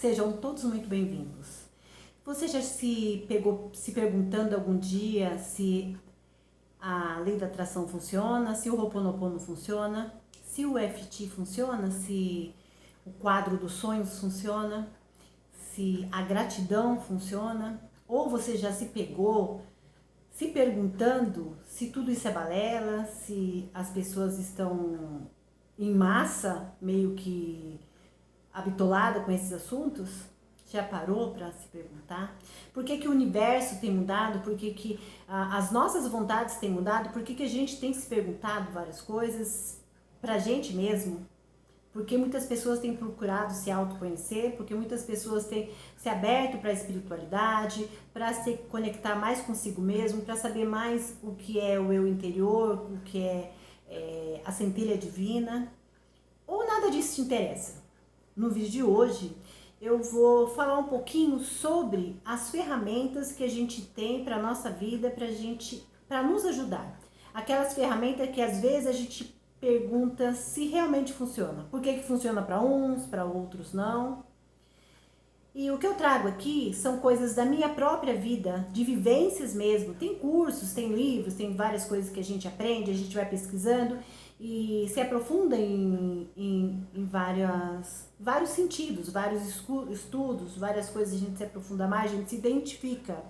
Sejam todos muito bem-vindos. Você já se pegou se perguntando algum dia se a lei da atração funciona, se o Ho'oponopono funciona, se o EFT funciona, se o quadro dos sonhos funciona, se a gratidão funciona? Ou você já se pegou se perguntando se tudo isso é balela, se as pessoas estão em massa, meio que habitolada com esses assuntos? Já parou para se perguntar? Por que que o universo tem mudado? Por que que as nossas vontades têm mudado? Por que que a gente tem se perguntado várias coisas pra gente mesmo? Porque muitas pessoas têm procurado se autoconhecer, porque muitas pessoas têm se aberto para a espiritualidade, para se conectar mais consigo mesmo, para saber mais o que é o eu interior, o que é a centelha divina. Ou nada disso te interessa? No vídeo de hoje eu vou falar um pouquinho sobre as ferramentas que a gente tem para nossa vida, para nos ajudar. Aquelas ferramentas que às vezes a gente pergunta se realmente funciona. Por que que funciona para uns, para outros não? E o que eu trago aqui são coisas da minha própria vida, de vivências mesmo. Tem cursos, tem livros, tem várias coisas que a gente aprende, a gente vai pesquisando e se aprofunda em vários sentidos, vários estudos, várias coisas a gente se aprofunda mais, a gente se identifica.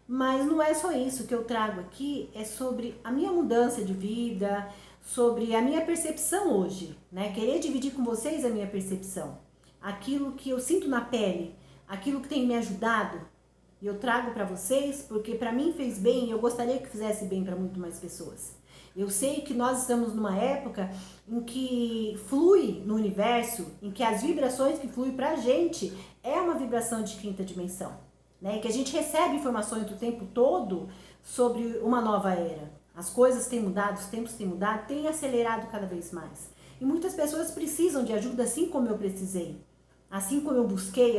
Mas não é só isso que eu trago aqui, é sobre a minha mudança de vida, sobre a minha percepção hoje, né? Querer dividir com vocês a minha percepção, aquilo que eu sinto na pele, aquilo que tem me ajudado, e eu trago para vocês porque para mim fez bem e eu gostaria que fizesse bem para muito mais pessoas. Eu sei que nós estamos numa época em que flui no universo, em que as vibrações que fluem pra gente é uma vibração de quinta dimensão, né? E que a gente recebe informações o tempo todo sobre uma nova era. As coisas têm mudado, os tempos têm mudado, têm acelerado cada vez mais. E muitas pessoas precisam de ajuda assim como eu precisei. Assim como eu busquei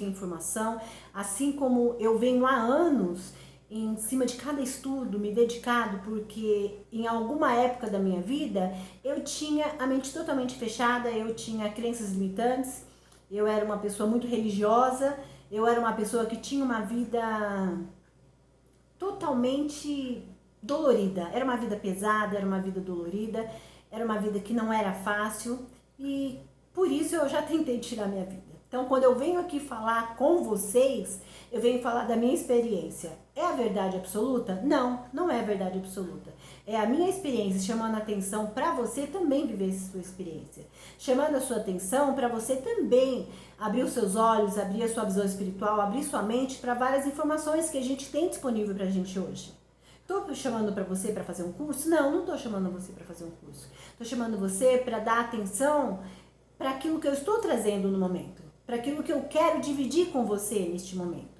informação, assim como eu venho há anos em cima de cada estudo, me dedicado, porque em alguma época da minha vida eu tinha a mente totalmente fechada, eu tinha crenças limitantes, eu era uma pessoa muito religiosa, eu era uma pessoa que tinha uma vida totalmente dolorida, era uma vida pesada, era uma vida dolorida, era uma vida que não era fácil e por isso eu já tentei tirar minha vida. Então, quando eu venho aqui falar com vocês, eu venho falar da minha experiência. É a verdade absoluta? Não, não é a verdade absoluta. É a minha experiência chamando a atenção para você também viver essa sua experiência. Chamando a sua atenção para você também abrir os seus olhos, abrir a sua visão espiritual, abrir sua mente para várias informações que a gente tem disponível para a gente hoje. Estou chamando para você para fazer um curso? Não, não estou chamando você para fazer um curso. Estou chamando você para dar atenção para aquilo que eu estou trazendo no momento, para aquilo que eu quero dividir com você neste momento.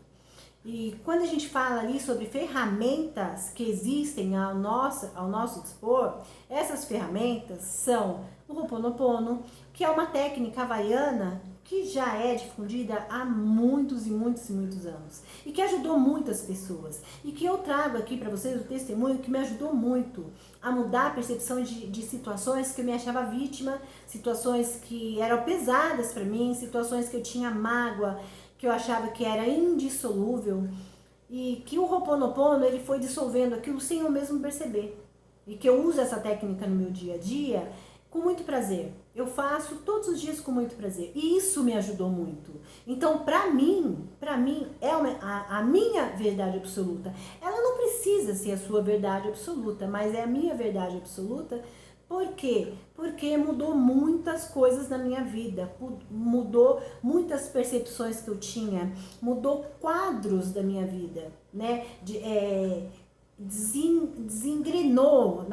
E quando a gente fala ali sobre ferramentas que existem ao nosso dispor, essas ferramentas são o Ho'oponopono, que é uma técnica havaiana que já é difundida há muitos e muitos e muitos anos e que ajudou muitas pessoas e que eu trago aqui para vocês o testemunho que me ajudou muito a mudar a percepção de situações que eu me achava vítima, situações que eram pesadas para mim, situações que eu tinha mágoa, que eu achava que era indissolúvel e que o Ho'oponopono ele foi dissolvendo aquilo sem eu mesmo perceber e que eu uso essa técnica no meu dia a dia com muito prazer. Eu faço todos os dias com muito prazer. E isso me ajudou muito. Então, pra mim é a minha verdade absoluta. Ela não precisa ser a sua verdade absoluta, mas é a minha verdade absoluta. Por quê? Porque mudou muitas coisas na minha vida. Mudou muitas percepções que eu tinha. Mudou quadros da minha vida, né? Desengrenou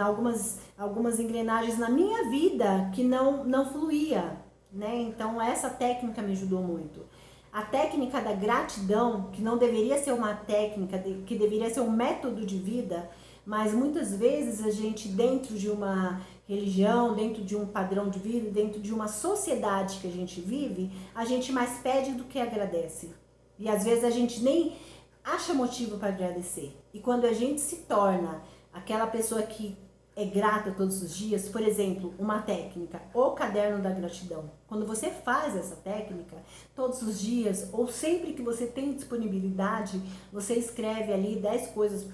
algumas engrenagens na minha vida que não fluía, né? Então essa técnica me ajudou muito. A técnica da gratidão, que não deveria ser uma técnica, que deveria ser um método de vida, mas muitas vezes a gente dentro de uma religião, dentro de um padrão de vida, dentro de uma sociedade que a gente vive, a gente mais pede do que agradece. E às vezes a gente nem acha motivo para agradecer. E quando a gente se torna aquela pessoa que é grata todos os dias, por exemplo, uma técnica, o caderno da gratidão. Quando você faz essa técnica, todos os dias, ou sempre que você tem disponibilidade, você escreve ali 10 coisas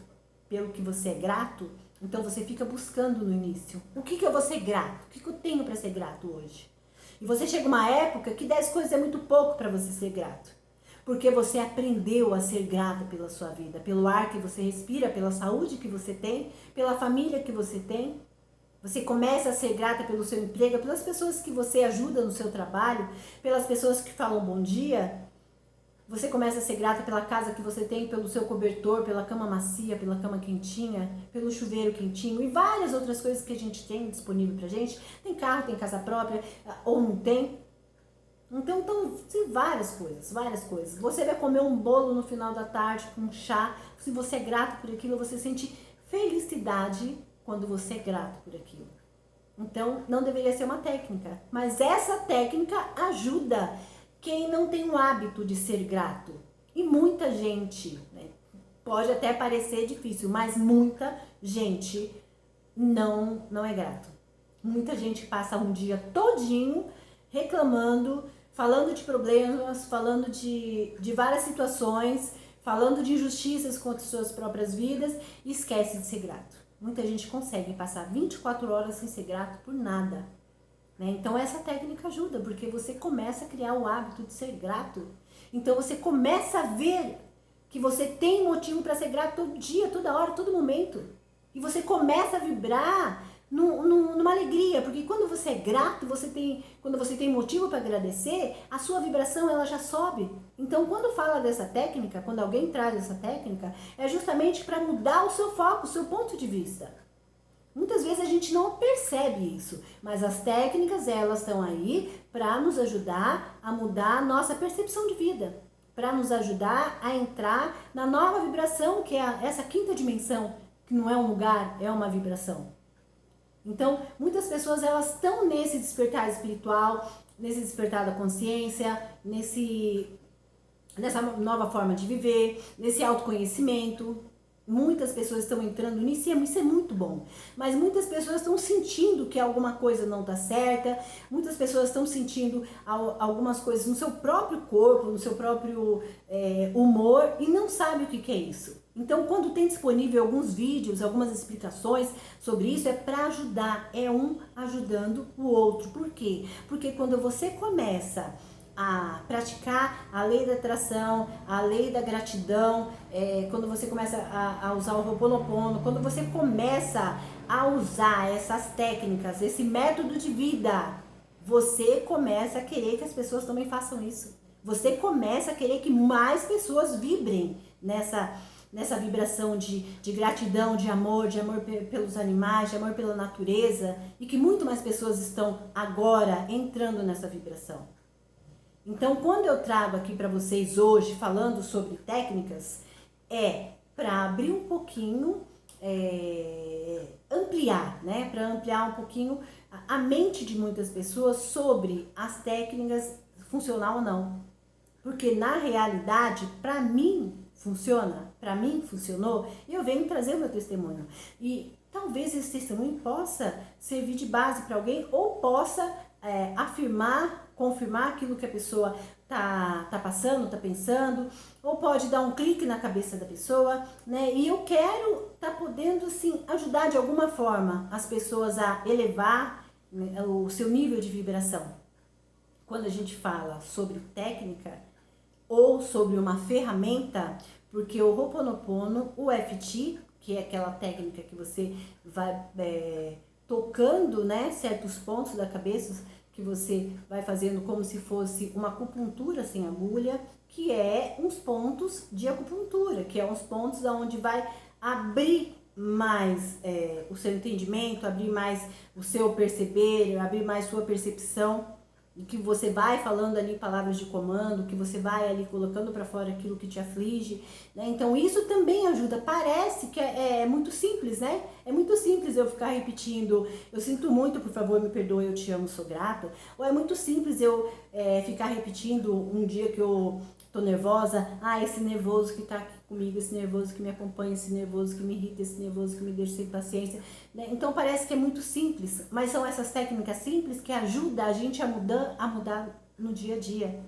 pelo que você é grato. Então você fica buscando no início. O que eu vou ser grato? O que eu tenho para ser grato hoje? E você chega uma época que 10 coisas é muito pouco para você ser grato. Porque você aprendeu a ser grata pela sua vida, pelo ar que você respira, pela saúde que você tem, pela família que você tem. Você começa a ser grata pelo seu emprego, pelas pessoas que você ajuda no seu trabalho, pelas pessoas que falam bom dia. Você começa a ser grata pela casa que você tem, pelo seu cobertor, pela cama macia, pela cama quentinha, pelo chuveiro quentinho e várias outras coisas que a gente tem disponível pra gente. Tem carro, tem casa própria, ou não tem. Então, tem várias coisas, várias coisas. Você vai comer um bolo no final da tarde com chá. Se você é grato por aquilo, você sente felicidade quando você é grato por aquilo. Então, não deveria ser uma técnica, mas essa técnica ajuda quem não tem o hábito de ser grato. E muita gente, né, pode até parecer difícil, mas muita gente não é grato. Muita gente passa um dia todinho reclamando, falando de problemas, falando de várias situações, falando de injustiças contra suas próprias vidas e esquece de ser grato. Muita gente consegue passar 24 horas sem ser grato por nada. Né? Então essa técnica ajuda, porque você começa a criar o hábito de ser grato. Então você começa a ver que você tem motivo para ser grato todo dia, toda hora, todo momento. E você começa a vibrar numa alegria, porque quando você é grato, quando você tem motivo para agradecer, a sua vibração ela já sobe. Então quando fala dessa técnica, quando alguém traz essa técnica, é justamente para mudar o seu foco, o seu ponto de vista. Muitas vezes a gente não percebe isso, mas as técnicas elas estão aí para nos ajudar a mudar a nossa percepção de vida, para nos ajudar a entrar na nova vibração, que é essa quinta dimensão, que não é um lugar, é uma vibração. Então, muitas pessoas elas estão nesse despertar espiritual, nesse despertar da consciência, nessa nova forma de viver, nesse autoconhecimento. Muitas pessoas estão entrando nisso e isso é muito bom. Mas muitas pessoas estão sentindo que alguma coisa não está certa, muitas pessoas estão sentindo algumas coisas no seu próprio corpo, no seu próprio humor e não sabe o que é isso. Então, quando tem disponível alguns vídeos, algumas explicações sobre isso, é para ajudar, é um ajudando o outro. Por quê? Porque quando você começa a praticar a lei da atração, a lei da gratidão, quando você começa a usar o Ho'oponopono, quando você começa a usar essas técnicas, esse método de vida, você começa a querer que as pessoas também façam isso. Você começa a querer que mais pessoas vibrem nessa vibração de gratidão, de amor pelos animais, de amor pela natureza, e que muito mais pessoas estão agora entrando nessa vibração. Então, quando eu trago aqui para vocês hoje, falando sobre técnicas, é para abrir um pouquinho, ampliar, né? Para ampliar um pouquinho a mente de muitas pessoas sobre as técnicas funcionar ou não. Porque na realidade, para mim funciona, para mim funcionou, e eu venho trazer o meu testemunho. E talvez esse testemunho possa servir de base para alguém ou possa confirmar aquilo que a pessoa tá passando, tá pensando, ou pode dar um clique na cabeça da pessoa, né? E eu quero podendo, assim, ajudar de alguma forma as pessoas a elevar, né, o seu nível de vibração. Quando a gente fala sobre técnica ou sobre uma ferramenta, porque o Ho'oponopono, o EFT, que é aquela técnica que você vai tocando, né, certos pontos da cabeça, que você vai fazendo como se fosse uma acupuntura sem agulha, que é uns pontos de acupuntura, que é uns pontos onde vai abrir mais o seu entendimento, abrir mais o seu perceber, abrir mais sua percepção, e que você vai falando ali palavras de comando, que você vai ali colocando para fora aquilo que te aflige, né? Então isso também ajuda. Parece que é muito simples, né? É muito simples eu ficar repetindo, eu sinto muito, por favor, me perdoe, eu te amo, sou grata. Ou é muito simples eu ficar repetindo um dia que eu tô nervosa, esse nervoso que tá comigo, esse nervoso que me acompanha, esse nervoso que me irrita, esse nervoso que me deixa sem paciência, né? Então parece que é muito simples, mas são essas técnicas simples que ajudam a gente a mudar no dia a dia,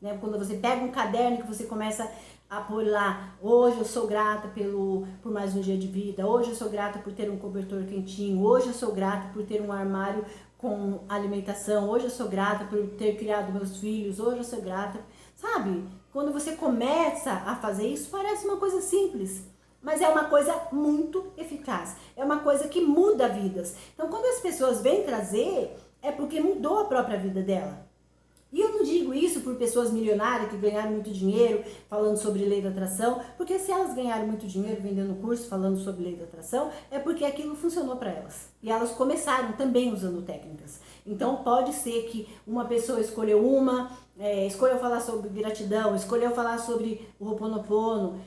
né? Quando você pega um caderno que você começa a pôr lá, hoje eu sou grata por mais um dia de vida, hoje eu sou grata por ter um cobertor quentinho, hoje eu sou grata por ter um armário com alimentação, hoje eu sou grata por ter criado meus filhos, hoje eu sou grata, sabe? Quando você começa a fazer isso, parece uma coisa simples, mas é uma coisa muito eficaz, é uma coisa que muda vidas. Então quando as pessoas vêm trazer, é porque mudou a própria vida dela. E eu não digo isso por pessoas milionárias que ganharam muito dinheiro falando sobre lei da atração, porque se elas ganharam muito dinheiro vendendo curso falando sobre lei da atração, é porque aquilo funcionou para elas. E elas começaram também usando técnicas. Então pode ser que uma pessoa escolheu escolheu falar sobre gratidão, escolheu falar sobre o Ho'oponopono,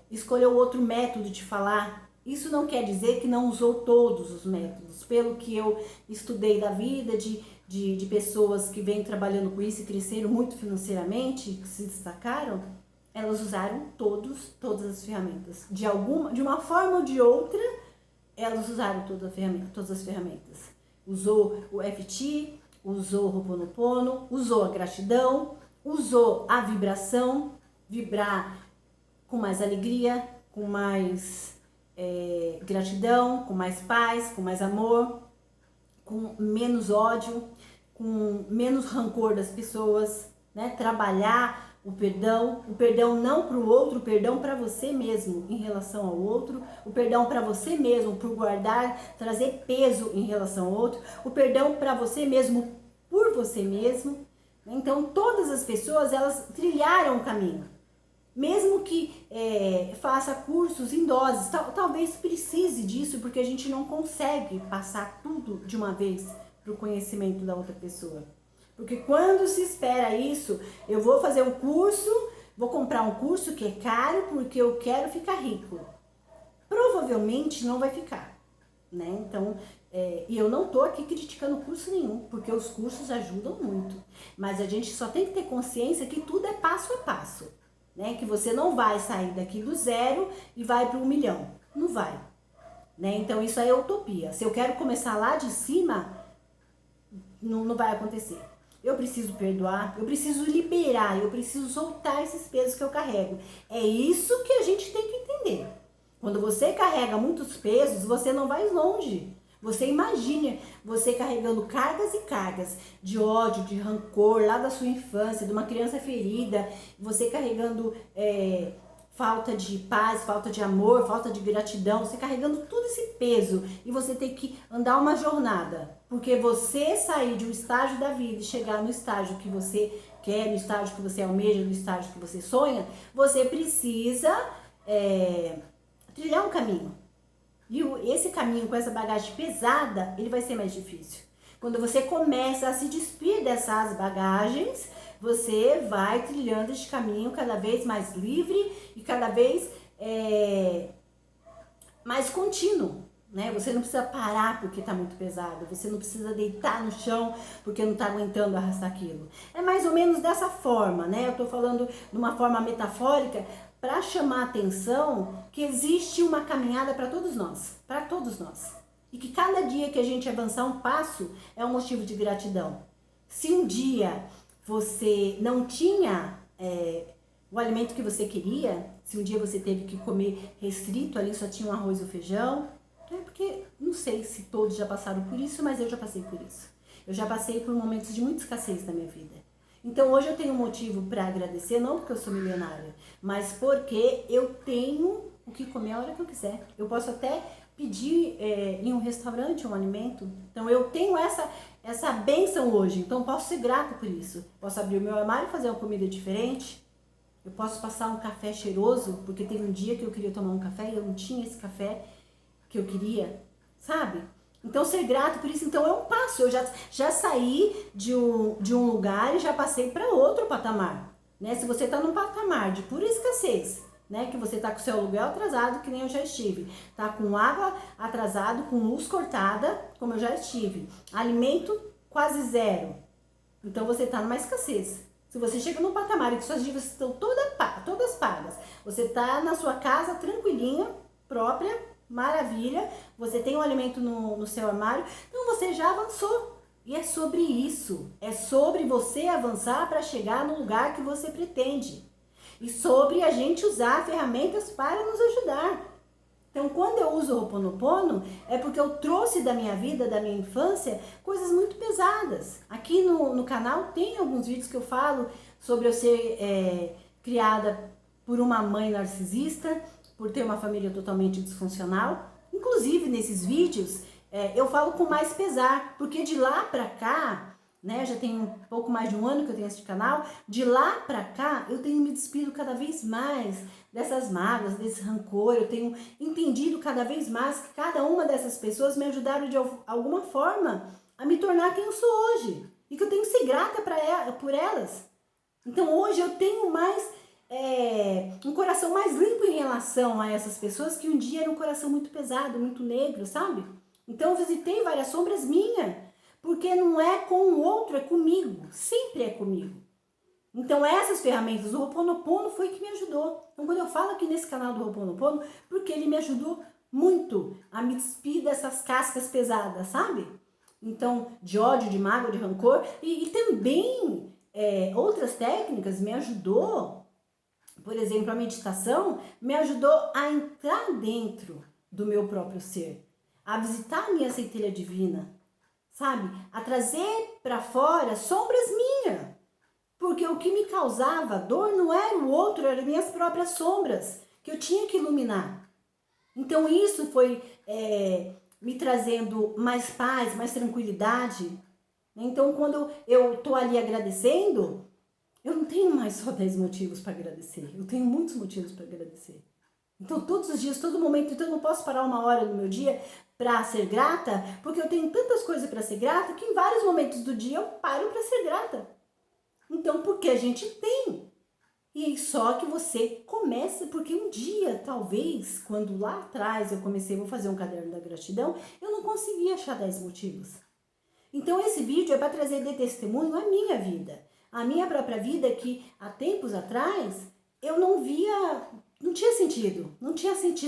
escolheu outro método de falar. Isso não quer dizer que não usou todos os métodos. Pelo que eu estudei da vida de pessoas que vêm trabalhando com isso e cresceram muito financeiramente, que se destacaram, elas usaram todas as ferramentas. De uma forma ou de outra, elas usaram todas as ferramentas. Usou o EFT, usou o Ho'oponopono, usou a gratidão, usou a vibração, vibrar com mais alegria, com mais gratidão, com mais paz, com mais amor, com menos ódio, com menos rancor das pessoas, né? Trabalhar o perdão não para o outro, o perdão para você mesmo em relação ao outro, o perdão para você mesmo por guardar, trazer peso em relação ao outro, o perdão para você mesmo por você mesmo. Então todas as pessoas, elas trilharam o caminho. Mesmo que faça cursos em doses, talvez precise disso, porque a gente não consegue passar tudo de uma vez para o conhecimento da outra pessoa. Porque quando se espera isso, eu vou fazer um curso, vou comprar um curso que é caro porque eu quero ficar rico. Provavelmente não vai ficar, né? Então, e eu não tô aqui criticando curso nenhum, porque os cursos ajudam muito. Mas a gente só tem que ter consciência que tudo é passo a passo. Né? Que você não vai sair daqui do 0 e vai para 1 milhão. Não vai. Né? Então isso aí é utopia. Se eu quero começar lá de cima, não vai acontecer. Eu preciso perdoar, eu preciso liberar, eu preciso soltar esses pesos que eu carrego. É isso que a gente tem que entender. Quando você carrega muitos pesos, você não vai longe. Você imagine você carregando cargas e cargas de ódio, de rancor lá da sua infância, de uma criança ferida, você carregando falta de paz, falta de amor, falta de gratidão, você carregando todo esse peso e você tem que andar uma jornada, porque você sair de um estágio da vida e chegar no estágio que você quer, no estágio que você almeja, no estágio que você sonha, você precisa trilhar um caminho. E esse caminho com essa bagagem pesada, ele vai ser mais difícil. Quando você começa a se despir dessas bagagens, você vai trilhando esse caminho cada vez mais livre e cada vez mais contínuo. Né? Você não precisa parar porque está muito pesado, você não precisa deitar no chão porque não está aguentando arrastar aquilo. É mais ou menos dessa forma, né? Eu estou falando de uma forma metafórica, para chamar a atenção que existe uma caminhada para todos nós. E que cada dia que a gente avançar um passo é um motivo de gratidão. Se um dia você não tinha o alimento que você queria, se um dia você teve que comer restrito, ali só tinha um arroz e o feijão, porque não sei se todos já passaram por isso, mas eu já passei por isso. Eu já passei por momentos de muita escassez na minha vida. Então hoje eu tenho um motivo para agradecer, não porque eu sou milionária, mas porque eu tenho o que comer a hora que eu quiser. Eu posso até pedir em um restaurante um alimento. Então eu tenho essa bênção hoje, então posso ser grata por isso. Posso abrir o meu armário e fazer uma comida diferente. Eu posso passar um café cheiroso, porque teve um dia que eu queria tomar um café e eu não tinha esse café que eu queria, sabe? Então, ser grato por isso, então é um passo. Eu já saí de um lugar e já passei para outro patamar, né? Se você está num patamar de pura escassez, né? Que você está com o seu aluguel atrasado, que nem eu já estive. Tá com água atrasado, com luz cortada, como eu já estive. Alimento quase zero. Então, você está numa escassez. Se você chega num patamar e que suas dívidas estão todas pagas. Você tá na sua casa tranquilinha, própria, maravilha, você tem um alimento no seu armário, então você já avançou. E é sobre isso, é sobre você avançar para chegar no lugar que você pretende. E sobre a gente usar ferramentas para nos ajudar. Então, quando eu uso o Ho'oponopono, é porque eu trouxe da minha vida, da minha infância, coisas muito pesadas. Aqui no canal tem alguns vídeos que eu falo sobre eu ser criada por uma mãe narcisista, por ter uma família totalmente disfuncional. Inclusive, nesses vídeos, eu falo com mais pesar, porque de lá pra cá, né, já tem um pouco mais de um ano que eu tenho esse canal, de lá pra cá eu tenho me despido cada vez mais dessas mágoas, desse rancor, eu tenho entendido cada vez mais que cada uma dessas pessoas me ajudaram de alguma forma a me tornar quem eu sou hoje, e que eu tenho que ser grata por elas. Então hoje eu tenho mais um coração mais limpo em relação a essas pessoas que um dia era um coração muito pesado, muito negro, sabe? Então eu visitei várias sombras minhas, porque não é com o outro, é comigo, sempre é comigo. Então essas ferramentas, o Ho'oponopono foi que me ajudou. Então quando eu falo aqui nesse canal do Ho'oponopono, porque ele me ajudou muito a me despir dessas cascas pesadas, sabe? Então, de ódio, de mágoa, de rancor, e também outras técnicas me ajudou. Por exemplo, a meditação me ajudou a entrar dentro do meu próprio ser, a visitar a minha centelha divina, sabe? A trazer para fora sombras minhas. Porque o que me causava dor não era o outro, eram minhas próprias sombras, que eu tinha que iluminar. Então isso foi me trazendo mais paz, mais tranquilidade. Então quando eu tô ali agradecendo, eu não tenho mais só 10 motivos para agradecer, eu tenho muitos motivos para agradecer. Então todos os dias, todo momento, então eu não posso parar uma hora no meu dia para ser grata, porque eu tenho tantas coisas para ser grata que em vários momentos do dia eu paro para ser grata. Então, porque a gente tem. E só que você começa, porque um dia, talvez, quando lá atrás eu comecei, vou fazer um caderno da gratidão, eu não conseguia achar 10 motivos. Então esse vídeo é para trazer de testemunho a minha vida. A minha própria vida que há tempos atrás eu não via, não tinha sentido.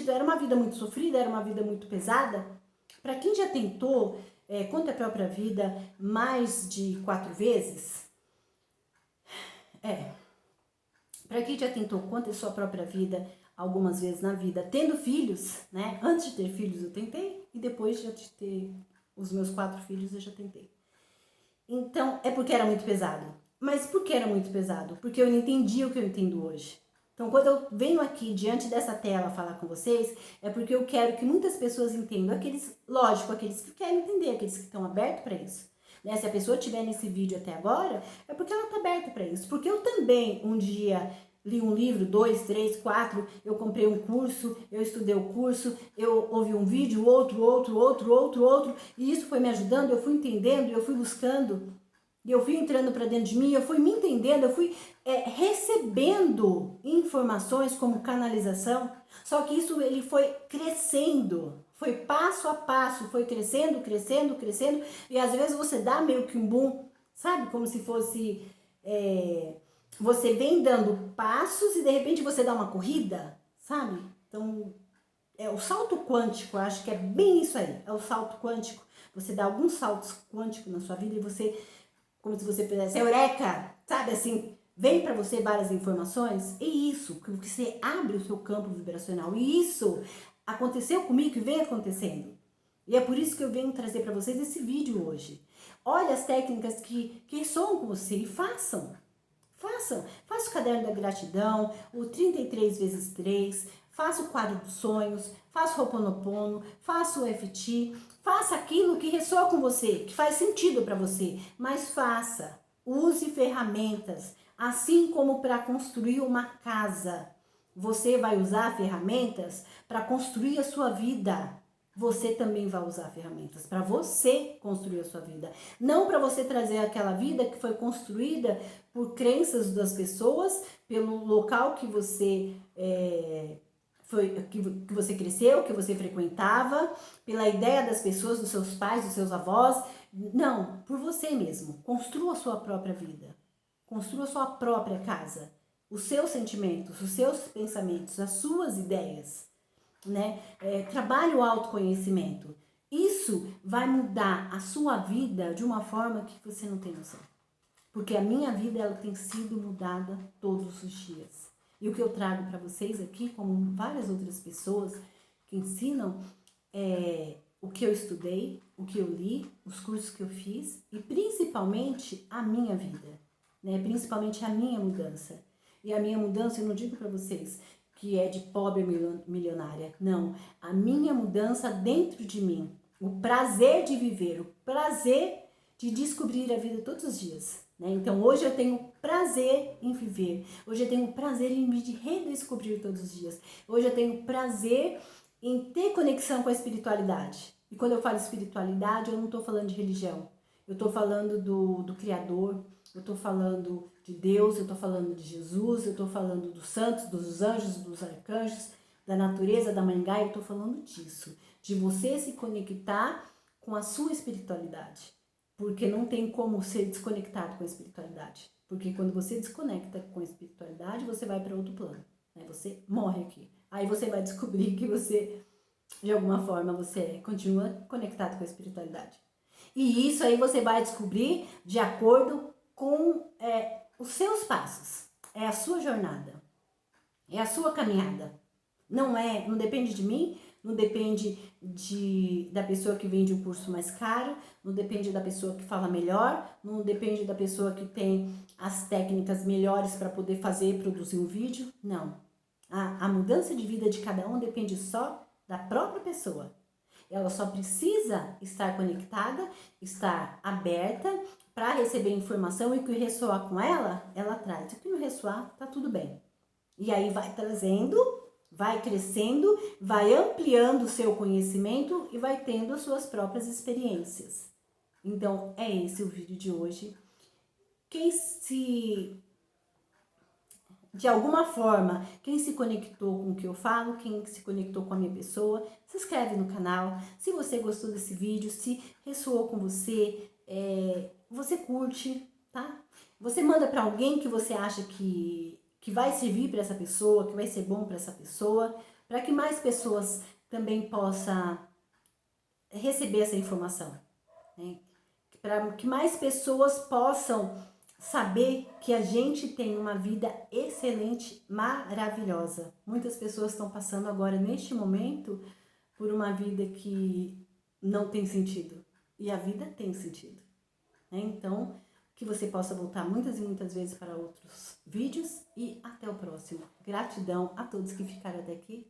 Era uma vida muito sofrida, era uma vida muito pesada. Para quem já tentou, conta a própria vida mais de 4 vezes, para quem já tentou conta a sua própria vida algumas vezes na vida, tendo filhos, né? Antes de ter filhos eu tentei e depois de ter os meus 4 filhos eu já tentei. Então, é porque era muito pesado. Mas por que era muito pesado? Porque eu não entendia o que eu entendo hoje. Então, quando eu venho aqui diante dessa tela falar com vocês, é porque eu quero que muitas pessoas entendam. Lógico, aqueles que querem entender, aqueles que estão abertos para isso. Né? Se a pessoa estiver nesse vídeo até agora, é porque ela está aberta para isso. Porque eu também, um dia, li um livro, 2, 3, 4, eu comprei um curso, eu estudei o curso, eu ouvi um vídeo, outro, e isso foi me ajudando, eu fui entendendo, eu fui buscando, e eu fui entrando para dentro de mim, eu fui me entendendo, eu fui recebendo informações como canalização, só que isso ele foi crescendo, foi passo a passo, foi crescendo, e às vezes você dá meio que um boom, sabe, como se fosse... você vem dando passos e de repente você dá uma corrida, sabe? Então, o salto quântico, eu acho que é bem isso aí, é o salto quântico. Você dá alguns saltos quânticos na sua vida e você, como se você fizesse eureka, sabe assim, vem para você várias informações. E isso, que você abre o seu campo vibracional. E isso aconteceu comigo e vem acontecendo. E é por isso que eu venho trazer para vocês esse vídeo hoje. Olha as técnicas que ressoam com você e façam. Faça o caderno da gratidão, o 33 vezes 3, faça o quadro dos sonhos, faça o Ho'oponopono, faça o EFT, faça aquilo que ressoa com você, que faz sentido para você, mas faça. Use ferramentas, assim como para construir uma casa. Você vai usar ferramentas para construir a sua vida. Você também vai usar ferramentas para você construir a sua vida. Não para você trazer aquela vida que foi construída por crenças das pessoas, pelo local que você que você cresceu, que você frequentava, pela ideia das pessoas, dos seus pais, dos seus avós. Não, por você mesmo. Construa a sua própria vida. Construa a sua própria casa. os seus sentimentos, os seus pensamentos, as suas ideias, né? Trabalhe o autoconhecimento. Isso vai mudar a sua vida de uma forma que você não tem noção. Porque a minha vida, ela tem sido mudada todos os dias. E o que eu trago para vocês aqui, como várias outras pessoas que ensinam, o que eu estudei, o que eu li, os cursos que eu fiz e principalmente a minha vida, né? Principalmente a minha mudança. E a minha mudança, eu não digo para vocês que é de pobre milionária, não. A minha mudança dentro de mim, o prazer de viver, o prazer de descobrir a vida todos os dias, né? Então hoje eu tenho prazer em viver, hoje eu tenho prazer em me redescobrir todos os dias, hoje eu tenho prazer em ter conexão com a espiritualidade. E quando eu falo espiritualidade, eu não estou falando de religião, eu estou falando do Criador, eu estou falando de Deus, eu estou falando de Jesus, eu estou falando dos santos, dos anjos, dos arcanjos, da natureza, da Mãe Gaia, eu estou falando disso, de você se conectar com a sua espiritualidade. Porque não tem como ser desconectado com a espiritualidade. Porque quando você desconecta com a espiritualidade, você vai para outro plano, né? Você morre aqui. Aí você vai descobrir que você, de alguma forma, você continua conectado com a espiritualidade. E isso aí você vai descobrir de acordo com os seus passos. É a sua jornada. É a sua caminhada. Não depende de mim, não depende da pessoa que vende um curso mais caro, não depende da pessoa que fala melhor, não depende da pessoa que tem as técnicas melhores para poder fazer e produzir um vídeo. Não. A mudança de vida de cada um depende só da própria pessoa. Ela só precisa estar conectada, estar aberta para receber informação e o que ressoar com ela, ela traz. O que não ressoar, tá tudo bem. E aí vai trazendo, vai crescendo, vai ampliando o seu conhecimento e vai tendo as suas próprias experiências. Então, é esse o vídeo de hoje. De alguma forma, quem se conectou com o que eu falo, quem se conectou com a minha pessoa, se inscreve no canal. Se você gostou desse vídeo, se ressoou com você, você curte, tá? Você manda para alguém que você acha que vai servir para essa pessoa, que vai ser bom para essa pessoa, para que mais pessoas também possam receber essa informação, né? Para que mais pessoas possam saber que a gente tem uma vida excelente, maravilhosa. Muitas pessoas estão passando agora, neste momento, por uma vida que não tem sentido. E a vida tem sentido, né? Então, que você possa voltar muitas e muitas vezes para outros vídeos e até o próximo. Gratidão a todos que ficaram até aqui.